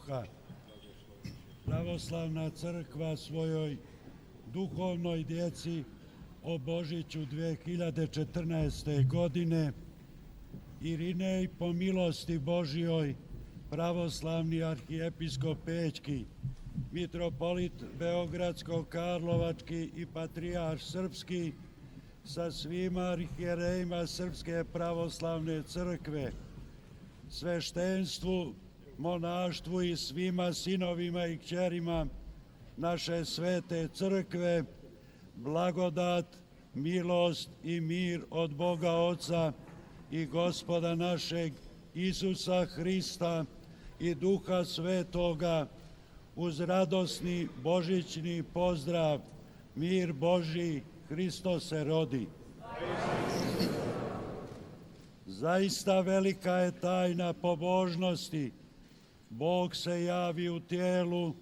duha. Pravoslavna crkva svojoj duhovnoj djeci o Božiću 2014. godine Irinej po milosti Božjoj, pravoslavni arhijepiskop Pećki, mitropolit Beogradsko-Karlovački i patrijarh srpski sa svima arhijerejima Srpske pravoslavne crkve, sveštenstvu, monaštvu i svima sinovima i kćerima naše svete crkve, blagodat, milost i mir od Boga Oca i Gospoda našeg Isusa Hrista i Duha Svetoga, uz radosni božićni pozdrav: mir Božji, Hristos se rodi. Zaista velika je tajna pobožnosti. Bog se javi u tijelu,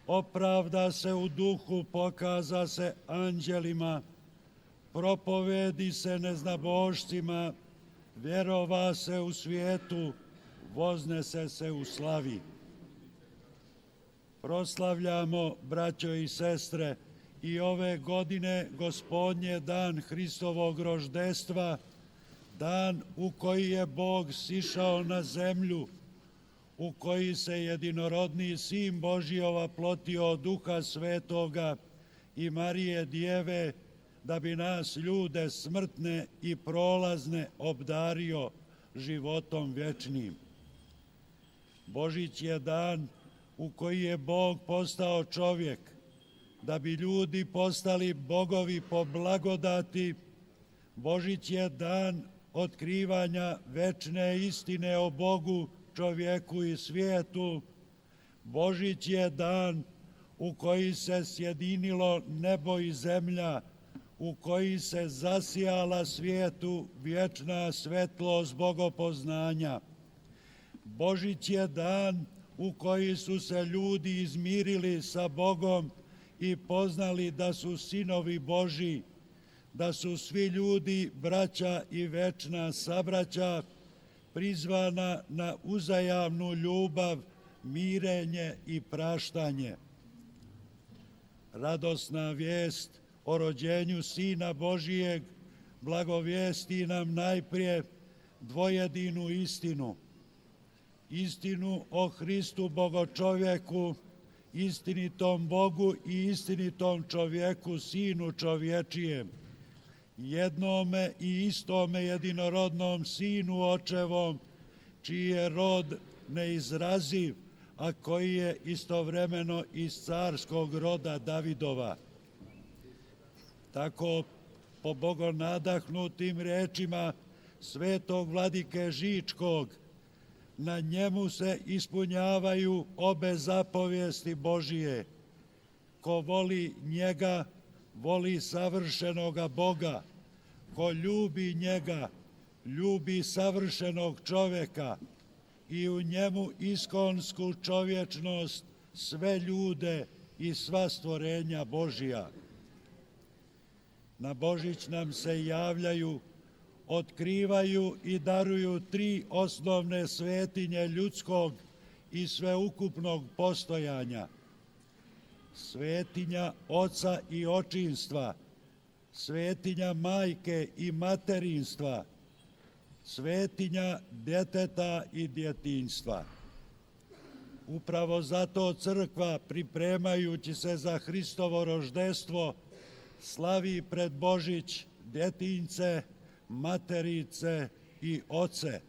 opravda se u duhu, pokaza se anđelima, propovedi se neznabošcima, vjerova se u svijetu, voznese se u slavi. Proslavljamo, braćo i sestre, i ove godine Gospodnje dan Hristovog roždestva, dan u koji je Bog sišao na zemlju, u koji se jedinorodni Sin Božji ovaplotio od Duha Svetoga i Marije Djeve, da bi nas, ljude smrtne i prolazne, obdario životom vječnim. Božić je dan u koji je Bog postao čovjek, da bi ljudi postali bogovi po blagodati. Božić je dan otkrivanja večne istine o Bogu, čovjeku i svijetu. Božić je dan u koji se sjedinilo nebo i zemlja, u koji se zasijala svijetu vječna svetlost bogopoznanja. Božić je dan u koji su se ljudi izmirili sa Bogom i poznali da su sinovi Božji, da su svi ljudi braća i večna sabraća, prizvana na uzajamnu ljubav, mirenje i praštanje. Radosna vijest o rođenju Sina Božijeg blagovijesti nam najprije dvojedinu istinu. Istinu o Hristu Bogočovjeku, istinitom Bogu i istinitom čovjeku, Sinu čovječijem, jednome i istome jedinorodnom Sinu Očevom, čiji je rod neizraziv, a koji je istovremeno iz carskog roda Davidova. Tako, po bogonadahnutim rečima svetog vladike Žičkog, na njemu se ispunjavaju obe zapovijesti Božije. Ko voli njega, voli savršenoga Boga. Ko ljubi njega, ljubi savršenog čovjeka i u njemu iskonsku čovječnost, sve ljude i sva stvorenja Božija. Na Božić nam se javljaju, otkrivaju i daruju tri osnovne svetinje ljudskog i sveukupnog postojanja. Svetinja oca i očinstva, svetinja majke i materinstva, svetinja djeteta i djetinjstva. Upravo zato crkva, pripremajući se za Hristovo roždestvo, slavi pred Božić djetinjce, materice i oce.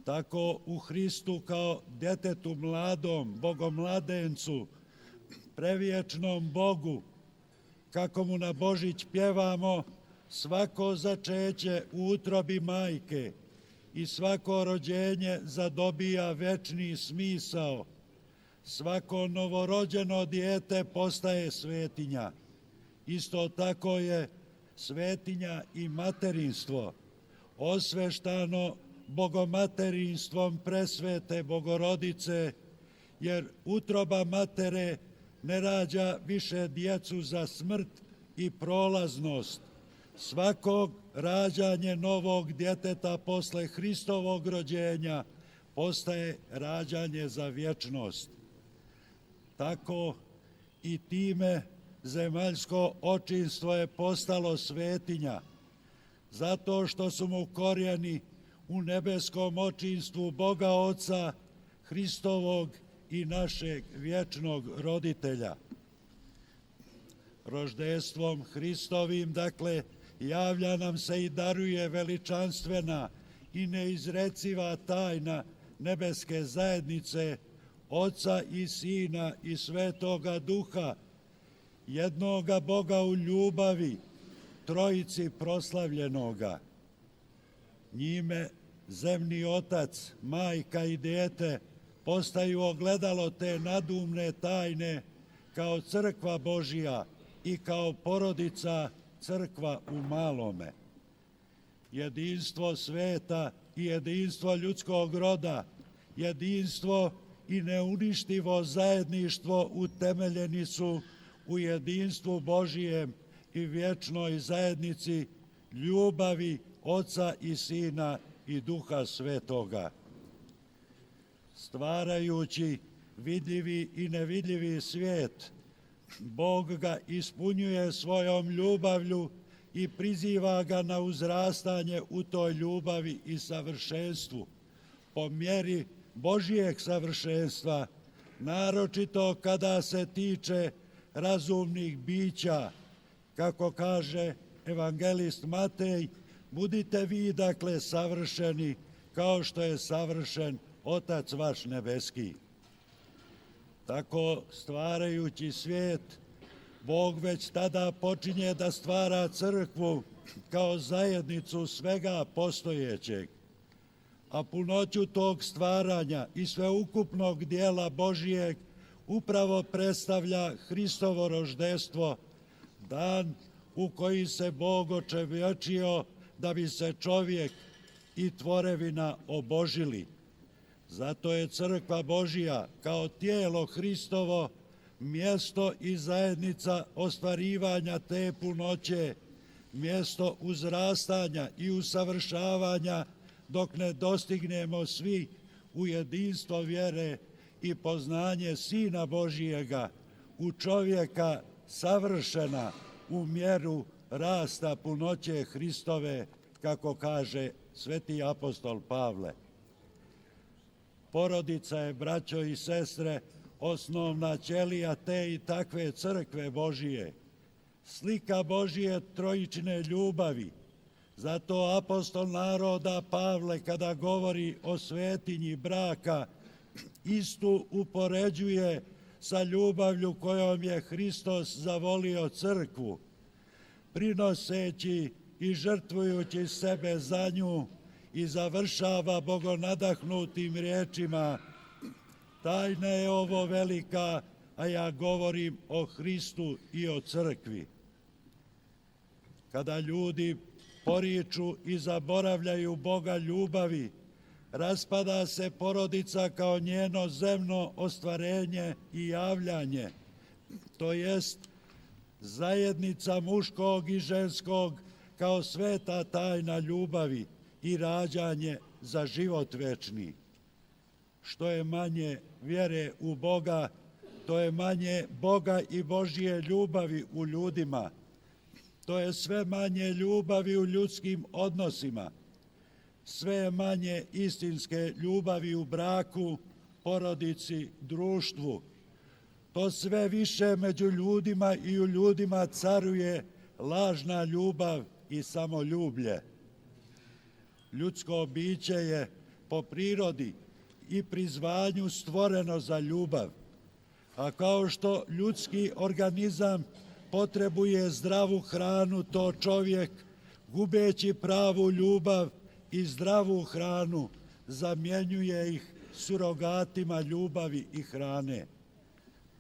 Tako u Hristu kao djetetu mladom, bogomladencu, prevječnom Bogu, kako mu na Božić pjevamo: svako začeće u utrobi majke i svako rođenje zadobija večni smisao. Svako novorođeno dijete postaje svetinja. Isto tako je svetinja i materinstvo, osveštano bogomaterinstvom presvete Bogorodice, jer utroba matere ne rađa više djecu za smrt i prolaznost. Svakog rađanje novog djeteta posle Hristovog rođenja postaje rađanje za vječnost. Tako i time zemaljsko očinstvo je postalo svetinja, zato što su mu korijeni u nebeskom očinstvu Boga Oca, Hristovog i našeg vječnog roditelja. Roždestvom Hristovim, dakle, javlja nam se i daruje veličanstvena i neizreciva tajna nebeske zajednice, Oca i Sina i Svetoga Duha, jednoga Boga u ljubavi, trojici proslavljenoga. Njime zemni Otac, Majka i dijete postaju ogledalo te nadumne tajne kao crkva Božija i kao porodica crkva u malome. Jedinstvo sveta i jedinstvo ljudskog roda, jedinstvo i neuništivo zajedništvo utemeljeni su u jedinstvu Božijem i vječnoj zajednici ljubavi Oca i Sina i Duha Svetoga. Stvarajući vidljivi i nevidljivi svijet, Bog ga ispunjuje svojom ljubavlju i priziva ga na uzrastanje u toj ljubavi i savršenstvu, po mjeri Božijeg savršenstva, naročito kada se tiče razumnih bića, kako kaže evangelist Matej, budite vi dakle savršeni kao što je savršen Otac vaš nebeski. Tako stvarajući svijet, Bog već tada počinje da stvara crkvu kao zajednicu svega postojećeg, a punoću tog stvaranja i sveukupnog dijela Božijeg upravo predstavlja Hristovo roždestvo, dan u koji se Bog očovječio da bi se čovjek i tvorevina obožili. Zato je crkva Božija kao tijelo Hristovo mjesto i zajednica ostvarivanja te punoće, mjesto uzrastanja i usavršavanja dok ne dostignemo svi u jedinstvo vjere i poznanje Sina Božijega, u čovjeka savršena u mjeru rasta punoće Hristove, kako kaže sveti apostol Pavle. Porodica je, braćo i sestre, osnovna ćelija te i takve crkve Božije, slika Božije trojične ljubavi. Zato apostol naroda Pavle, kada govori o svetinji braka, istu upoređuje sa ljubavlju kojom je Hristos zavolio crkvu, prinoseći i žrtvujući sebe za nju, i završava bogonadahnutim riječima: tajna je ovo velika, a ja govorim o Hristu i o crkvi. Kada ljudi poriču i zaboravljaju Boga ljubavi, raspada se porodica kao njeno zemno ostvarenje i javljanje, to jest zajednica muškog i ženskog kao sveta tajna ljubavi i rađanje za život večni. Što je manje vjere u Boga, to je manje Boga i Božije ljubavi u ljudima. To je sve manje ljubavi u ljudskim odnosima, sve je manje istinske ljubavi u braku, porodici, društvu. To sve više među ljudima i u ljudima caruje lažna ljubav i samoljublje. Ljudsko biće je po prirodi i prizvanju stvoreno za ljubav, a kao što ljudski organizam potrebuje zdravu hranu, to čovjek, gubeći pravu ljubav i zdravu hranu, zamjenjuje ih surogatima ljubavi i hrane.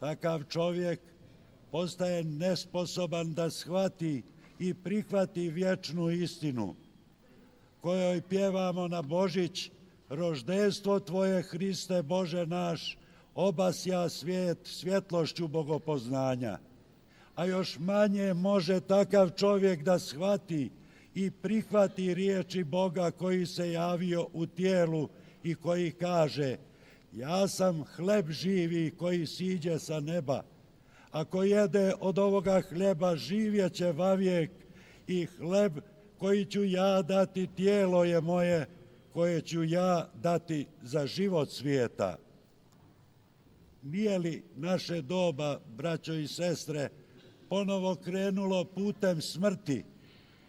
Takav čovjek postaje nesposoban da shvati i prihvati vječnu istinu, kojoj pjevamo na Božić: roždestvo Tvoje, Hriste Bože naš, obasja svijet svjetlošću bogopoznanja. A još manje može takav čovjek da shvati i prihvati riječi Boga koji se javio u tijelu i koji kaže: ja sam hleb živi koji siđe sa neba. Ako jede od ovoga hljeba živjeće vavijek, i hleb koji ću ja dati tijelo je moje, koje ću ja dati za život svijeta. Nije li naše doba, braćo i sestre, ponovo krenulo putem smrti,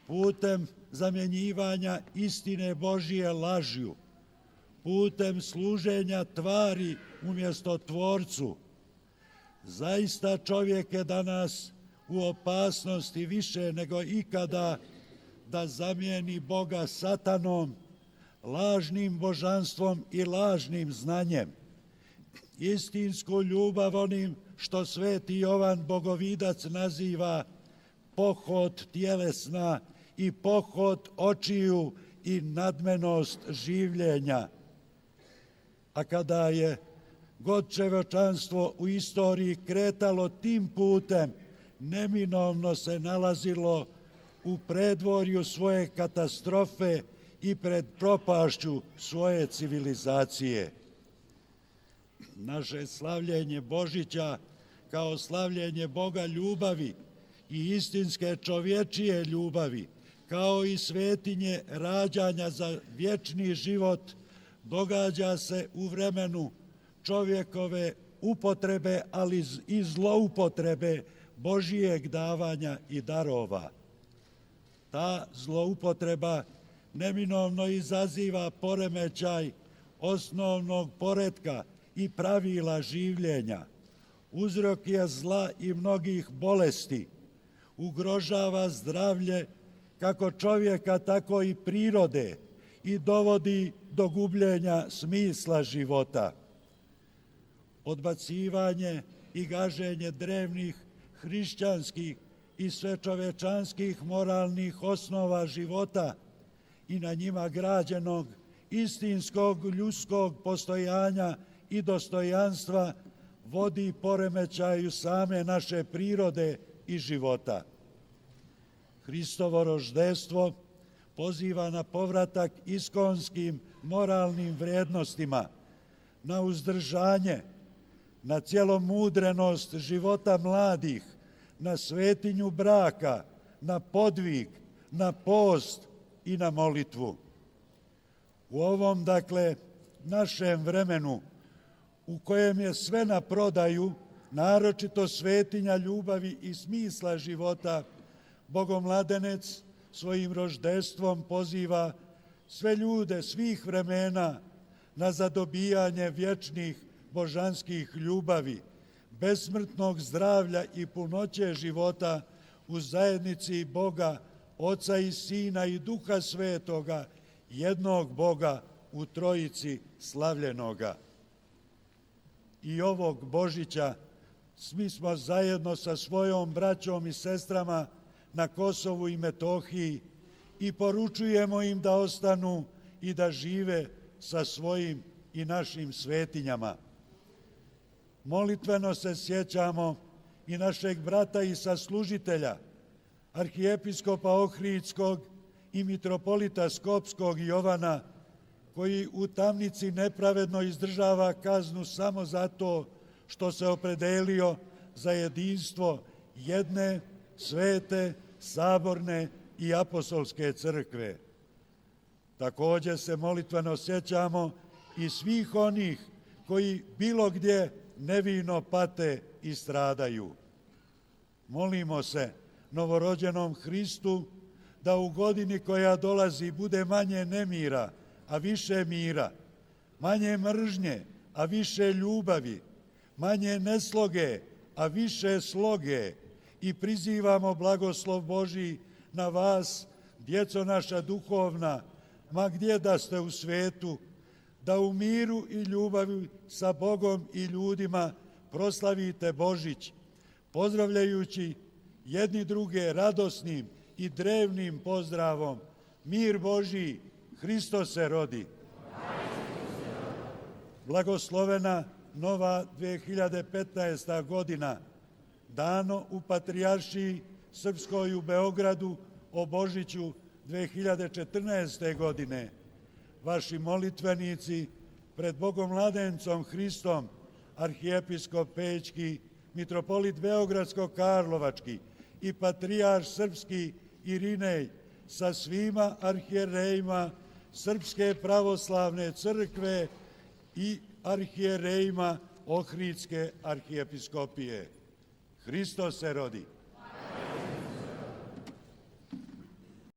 putem zamjenjivanja istine Božije lažju, putem služenja tvari umjesto Tvorcu? Zaista čovjek je danas u opasnosti više nego ikada da zamijeni Boga satanom, lažnim božanstvom i lažnim znanjem. Istinsku ljubav onim što sveti Jovan Bogovidac naziva pohod tjelesna i pohod očiju i nadmenost življenja. A kada je god čovječanstvo u istoriji kretalo tim putem, neminovno se nalazilo u predvorju svoje katastrofe i pred propašću svoje civilizacije. Naše slavljenje Božića kao slavljenje Boga ljubavi i istinske čovječije ljubavi, kao i svetinje rađanja za vječni život, događa se u vremenu čovjekove upotrebe, ali i zloupotrebe Božijeg davanja i darova. Ta zloupotreba neminovno izaziva poremećaj osnovnog poretka i pravila življenja. Uzrok je zla i mnogih bolesti, ugrožava zdravlje kako čovjeka, tako i prirode i dovodi do gubljenja smisla života. Odbacivanje i gaženje drevnih hrišćanskih i svečovečanskih moralnih osnova života i na njima građenog istinskog ljudskog postojanja i dostojanstva vodi poremećaju same naše prirode i života. Hristovo roždestvo poziva na povratak iskonskim moralnim vrednostima, na uzdržanje, na cjelomudrenost života mladih, na svetinju braka, na podvig, na post i na molitvu. U ovom, našem vremenu, u kojem je sve na prodaju, naročito svetinja ljubavi i smisla života, Bogomladenec svojim roždestvom poziva sve ljude svih vremena na zadobijanje vječnih božanskih ljubavi, besmrtnog zdravlja i punoće života u zajednici Boga, Oca i Sina i Duha Svetoga, jednog Boga u Trojici slavljenoga. I ovog Božića svi smo zajedno sa svojom braćom i sestrama na Kosovu i Metohiji i poručujemo im da ostanu i da žive sa svojim i našim svetinjama. Molitveno se sjećamo i našeg brata i saslužitelja, arhijepiskopa Ohridskog i mitropolita Skopskog Jovana, koji u tamnici nepravedno izdržava kaznu samo zato što se opredelio za jedinstvo jedne svete, saborne i apostolske crkve. Također se molitveno sjećamo i svih onih koji bilo gdje nevino pate i stradaju. Molimo se novorođenom Hristu da u godini koja dolazi bude manje nemira, a više mira, manje mržnje, a više ljubavi, manje nesloge, a više sloge, i prizivamo blagoslov Božji na vas, djeco naša duhovna, ma gdje da ste u svetu, da u miru i ljubavi sa Bogom i ljudima proslavite Božić, pozdravljajući jedni druge radosnim i drevnim pozdravom: mir Božji, Hristos se rodi. Blagoslovena nova 2015. godina, dano u Patrijaršiji Srpskoj u Beogradu o Božiću 2014. godine. Vaši molitvenici pred Bogom mladencom Hristom, arhijepiskop Pećki, mitropolit Beogradsko-Karlovački i patrijarh srpski Irinej sa svima arhijerejima Srpske pravoslavne crkve i arhijerejima Ohridske arhijepiskopije. Hristos se rodi.